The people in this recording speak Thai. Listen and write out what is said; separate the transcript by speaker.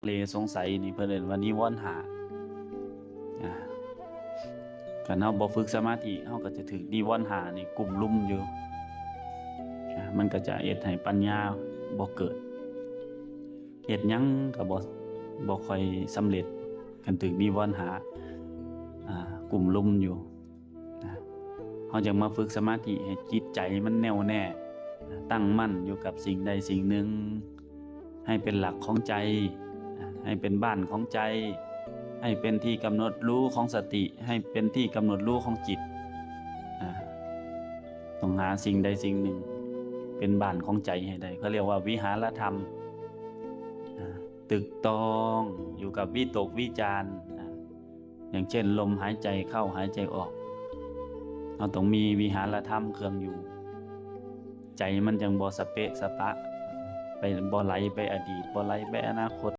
Speaker 1: เลสงสัยนี่เพิ่นเอิ้นว่านิวรณ์ห้าอ่าคันเฮาบ่ฝึกสมาธิเฮาก็จะถูกนิวรณ์ห้านี่กุมรุมอยู่มันก็จะเฮ็ดให้ปัญญาบ่เกิดเฮ็ดหยังก็บ่ค่อยสำเร็จคันถูกนิวรณ์ห้ากุมรุมอยู่นะเฮาจึงมาฝึกสมาธิให้จิตใจมันแน่วแน่ตั้งมั่นอยู่กับสิ่งใดสิ่งหนึ่งให้เป็นหลักของใจให้เป็นบ้านของใจให้เป็นที่กำหนดรู้ของสติให้เป็นที่กำหนดรู้ของจิตต้องหาสิ่งใดสิ่งหนึ่งเป็นบ้านของใจให้ได้เขาเรียกว่าวิหารธรรมตึกตองอยู่กับวิตกวิจารอย่างเช่นลมหายใจเข้าหายใจออกเราต้องมีวิหารธรรมเครื่องอยู่ใจมันจังบ่สเปะสปะไปบ่ไหลไปอดีตบ่ไหลไปอนาคต